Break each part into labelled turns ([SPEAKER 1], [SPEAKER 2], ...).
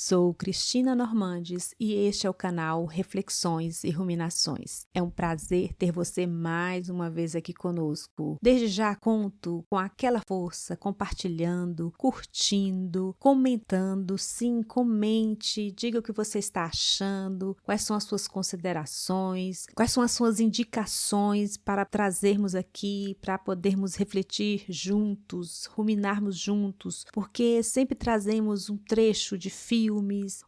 [SPEAKER 1] Sou Cristina Normandes e este é o canal Reflexões e Ruminações. É um prazer ter você mais uma vez aqui conosco. Desde já conto com aquela força, compartilhando, curtindo, comentando. Sim, comente, diga o que você está achando, quais são as suas considerações, quais são as suas indicações para trazermos aqui, para podermos refletir juntos, ruminarmos juntos, porque sempre trazemos um trecho de filmes,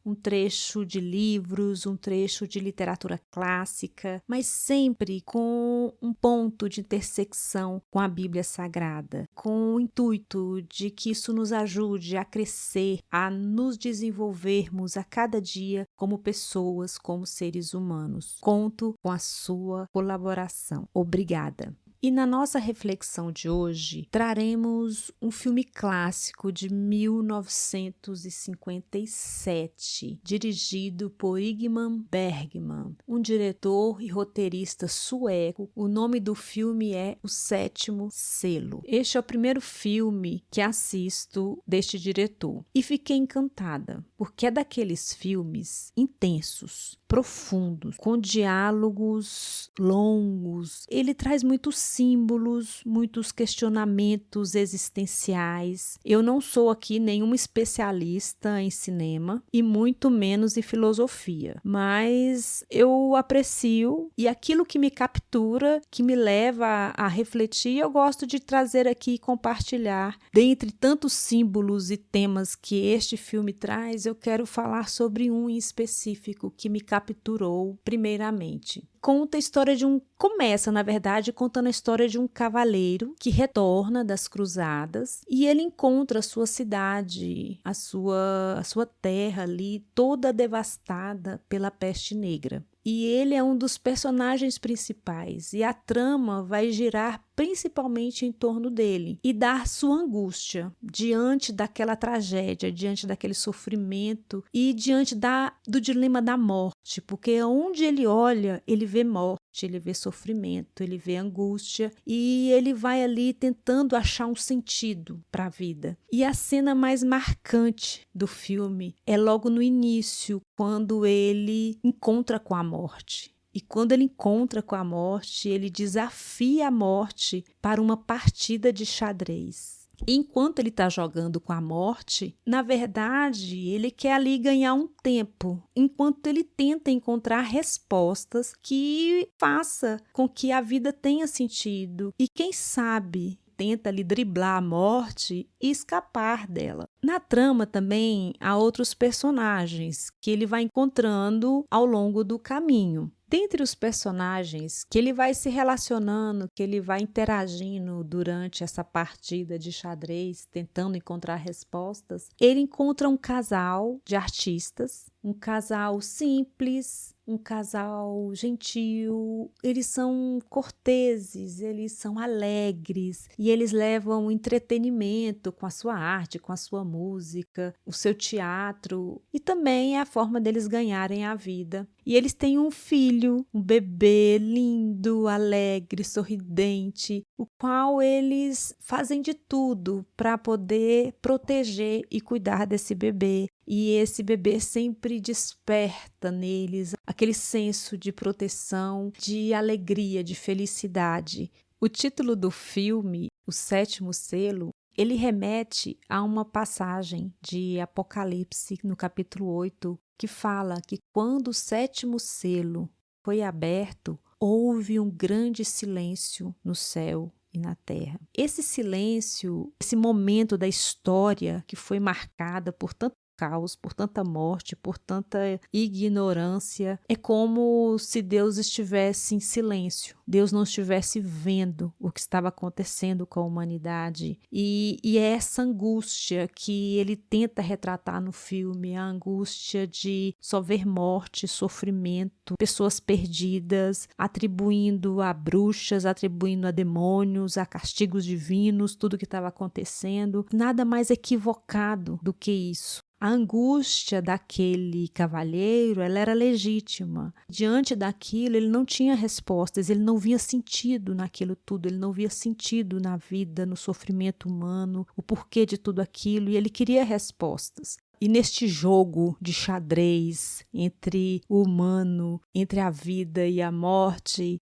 [SPEAKER 1] um trecho de livros, um trecho de literatura clássica, mas sempre com um ponto de intersecção com a Bíblia Sagrada, com o intuito de que isso nos ajude a crescer, a nos desenvolvermos a cada dia como pessoas, como seres humanos. Conto com a sua colaboração. Obrigada. E na nossa reflexão de hoje, traremos um filme clássico de 1957, dirigido por Ingmar Bergman, um diretor e roteirista sueco. O nome do filme é O Sétimo Selo. Este é o primeiro filme que assisto deste diretor e fiquei encantada, porque é daqueles filmes intensos, profundos, com diálogos longos. Ele traz muitos símbolos, muitos questionamentos existenciais. Eu não sou aqui nenhuma especialista em cinema e muito menos em filosofia, mas eu aprecio e aquilo que me captura, que me leva a refletir, eu gosto de trazer aqui e compartilhar. Dentre tantos símbolos e temas que este filme traz, eu quero falar sobre um em específico que me capturou primeiramente. Conta a história começa, na verdade, contando a história de um cavaleiro que retorna das cruzadas e ele encontra a sua cidade, a sua terra ali toda devastada pela peste negra. E ele é um dos personagens principais e a trama vai girar principalmente em torno dele e dar sua angústia diante daquela tragédia, diante daquele sofrimento e diante do dilema da morte, porque onde ele olha, ele vê morte, ele vê sofrimento, ele vê angústia e ele vai ali tentando achar um sentido para a vida. E a cena mais marcante do filme é logo no início, quando ele encontra com a morte. E quando ele encontra com a morte, ele desafia a morte para uma partida de xadrez. E enquanto ele está jogando com a morte, na verdade, ele quer ali ganhar um tempo, enquanto ele tenta encontrar respostas que faça com que a vida tenha sentido. E quem sabe tenta ali driblar a morte e escapar dela. Na trama também há outros personagens que ele vai encontrando ao longo do caminho. Dentre os personagens que ele vai se relacionando, que ele vai interagindo durante essa partida de xadrez, tentando encontrar respostas, ele encontra um casal de artistas, um casal simples, um casal gentil. Eles são corteses, eles são alegres e eles levam entretenimento com a sua arte, com a sua música, o seu teatro e também é a forma deles ganharem a vida. E eles têm um filho, um bebê lindo, alegre, sorridente, o qual eles fazem de tudo para poder proteger e cuidar desse bebê. E esse bebê sempre desperta neles aquele senso de proteção, de alegria, de felicidade. O título do filme, O Sétimo Selo, ele remete a uma passagem de Apocalipse, no capítulo 8, que fala que quando o sétimo selo foi aberto, houve um grande silêncio no céu e na terra. Esse silêncio, esse momento da história que foi marcada por tanto caos, por tanta morte, por tanta ignorância, é como se Deus estivesse em silêncio. Deus não estivesse vendo o que estava acontecendo com a humanidade. E é essa angústia que ele tenta retratar no filme, a angústia de só ver morte, sofrimento, pessoas perdidas, atribuindo a bruxas, atribuindo a demônios, a castigos divinos, tudo que estava acontecendo. Nada mais equivocado do que isso. A angústia daquele cavalheiro, ela era legítima. Diante daquilo, ele não tinha respostas, ele não via sentido naquilo tudo, ele não via sentido na vida, no sofrimento humano, o porquê de tudo aquilo, e ele queria respostas. E neste jogo de xadrez entre o humano, entre a vida e a morte,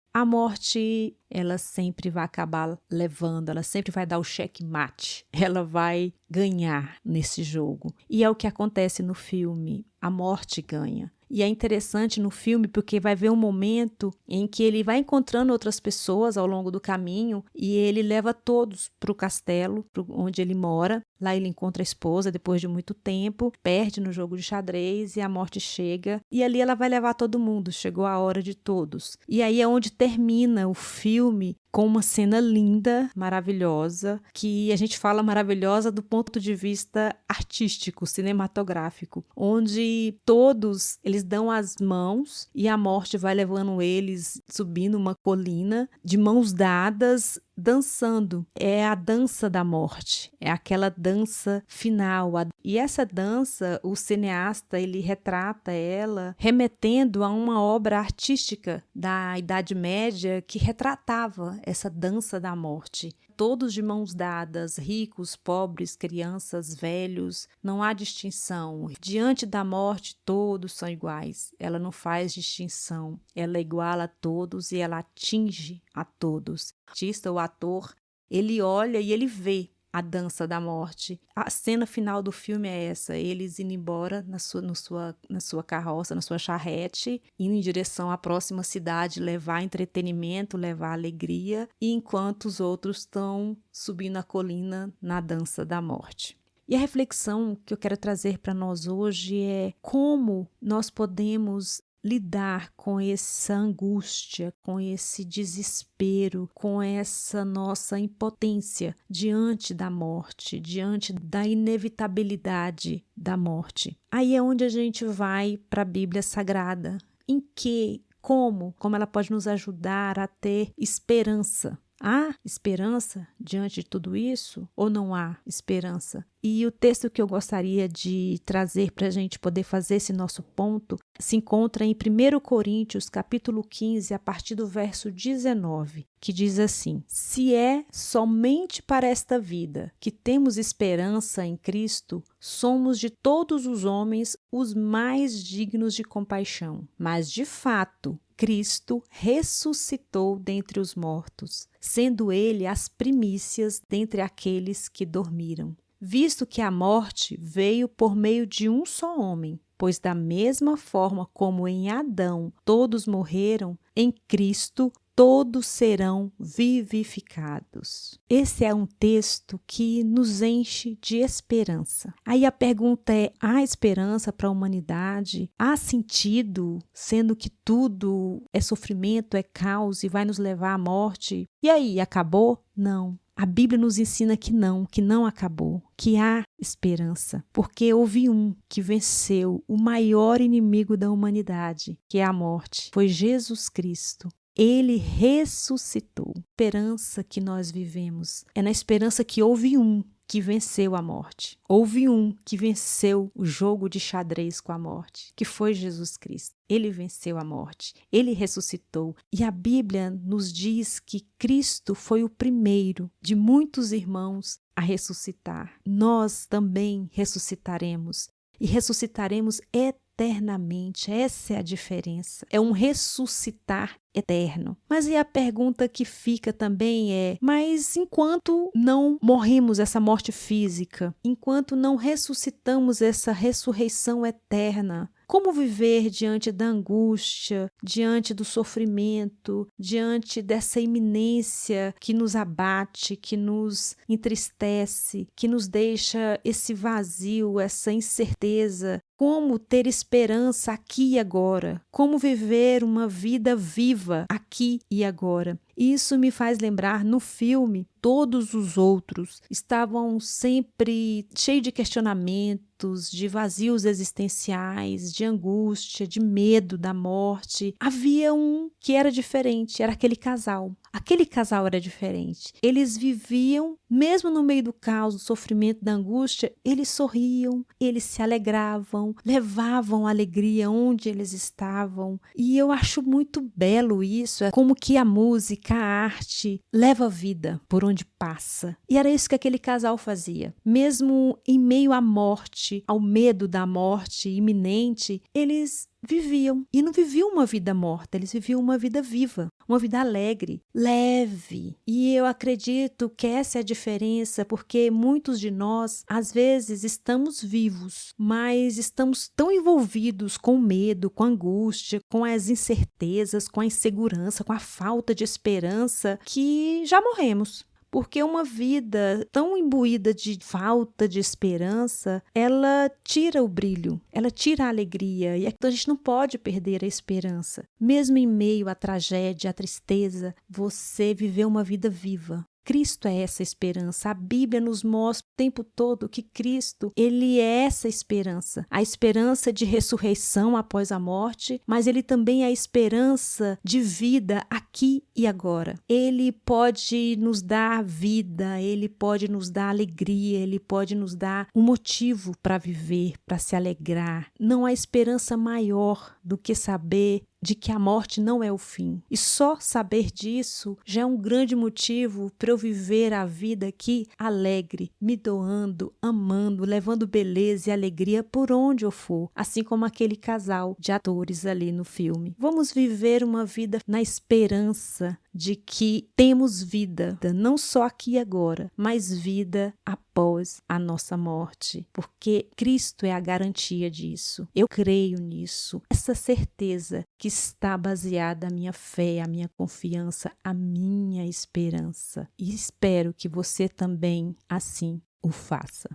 [SPEAKER 1] ela sempre vai acabar levando, ela sempre vai dar o checkmate, ela vai ganhar nesse jogo. E é o que acontece no filme, a morte ganha. E é interessante no filme porque vai ver um momento em que ele vai encontrando outras pessoas ao longo do caminho e ele leva todos para o castelo, onde ele mora. Lá ele encontra a esposa depois de muito tempo, perde no jogo de xadrez e a morte chega. E ali ela vai levar todo mundo, chegou a hora de todos. E aí é onde termina o filme com uma cena linda, maravilhosa, que a gente fala maravilhosa do ponto de vista artístico, cinematográfico, onde todos eles dão as mãos e a morte vai levando eles subindo uma colina de mãos dadas, dançando. É a dança da morte, é aquela dança final. E essa dança, o cineasta, ele retrata ela remetendo a uma obra artística da Idade Média que retratava essa dança da morte. Todos de mãos dadas, ricos, pobres, crianças, velhos, não há distinção. Diante da morte, todos são iguais. Ela não faz distinção. Ela iguala a todos e ela atinge a todos. O artista, o ator, ele olha e ele vê a dança da morte. A cena final do filme é essa, eles indo embora na sua carroça, na sua charrete, indo em direção à próxima cidade, levar entretenimento, levar alegria, e enquanto os outros estão subindo a colina na dança da morte. E a reflexão que eu quero trazer para nós hoje é como nós podemos lidar com essa angústia, com esse desespero, com essa nossa impotência diante da morte, diante da inevitabilidade da morte. Aí é onde a gente vai para a Bíblia Sagrada. Em que, como ela pode nos ajudar a ter esperança? Há esperança diante de tudo isso ou não há esperança? E o texto que eu gostaria de trazer para a gente poder fazer esse nosso ponto se encontra em 1 Coríntios, capítulo 15, a partir do verso 19, que diz assim: Se é somente para esta vida que temos esperança em Cristo, somos de todos os homens os mais dignos de compaixão. Mas, de fato, Cristo ressuscitou dentre os mortos, sendo ele as primícias dentre aqueles que dormiram. Visto que a morte veio por meio de um só homem, pois da mesma forma como em Adão todos morreram, em Cristo todos serão vivificados. Esse é um texto que nos enche de esperança. Aí a pergunta é: há esperança para a humanidade? Há sentido, sendo que tudo é sofrimento, é caos e vai nos levar à morte? E aí, acabou? Não. A Bíblia nos ensina que não acabou, que há esperança, porque houve um que venceu o maior inimigo da humanidade, que é a morte. Foi Jesus Cristo. Ele ressuscitou. A esperança que nós vivemos é na esperança que houve um que venceu a morte. Houve um que venceu o jogo de xadrez com a morte, que foi Jesus Cristo. Ele venceu a morte, ele ressuscitou. E a Bíblia nos diz que Cristo foi o primeiro de muitos irmãos a ressuscitar. Nós também ressuscitaremos e ressuscitaremos eternamente. Essa é a diferença. É um ressuscitar eterno. Mas e a pergunta que fica também é: mas enquanto não morremos essa morte física, enquanto não ressuscitamos essa ressurreição eterna, como viver diante da angústia, diante do sofrimento, diante dessa iminência que nos abate, que nos entristece, que nos deixa esse vazio, essa incerteza? Como ter esperança aqui e agora? Como viver uma vida viva aqui e agora? Isso me faz lembrar, no filme, todos os outros estavam sempre cheios de questionamentos, de vazios existenciais, de angústia, de medo da morte. Havia um que era diferente, era aquele casal. Aquele casal era diferente. Eles viviam, mesmo no meio do caos, do sofrimento, da angústia, eles sorriam, eles se alegravam, levavam alegria onde eles estavam. E eu acho muito belo isso, é como que a música, que a arte leva a vida por onde passa. E era isso que aquele casal fazia. Mesmo em meio à morte, ao medo da morte iminente, eles viviam. E não viviam uma vida morta, eles viviam uma vida viva, uma vida alegre, leve. E eu acredito que essa é a diferença, porque muitos de nós, às vezes, estamos vivos, mas estamos tão envolvidos com o medo, com a angústia, com as incertezas, com a insegurança, com a falta de esperança, que já morremos. Porque uma vida tão imbuída de falta de esperança, ela tira o brilho, ela tira a alegria. E a gente não pode perder a esperança. Mesmo em meio à tragédia, à tristeza, você viveu uma vida viva. Cristo é essa esperança. A Bíblia nos mostra o tempo todo que Cristo, ele é essa esperança. A esperança de ressurreição após a morte, mas ele também é a esperança de vida aqui e agora. Ele pode nos dar vida, ele pode nos dar alegria, ele pode nos dar um motivo para viver, para se alegrar. Não há esperança maior do que saber de que a morte não é o fim. E só saber disso já é um grande motivo para eu viver a vida aqui alegre, me doando, amando, levando beleza e alegria por onde eu for, assim como aquele casal de atores ali no filme. Vamos viver uma vida na esperança de que temos vida, não só aqui e agora, mas vida após a nossa morte, porque Cristo é a garantia disso. Eu creio nisso. Essa certeza que está baseada a minha fé, a minha confiança, a minha esperança. E espero que você também assim o faça.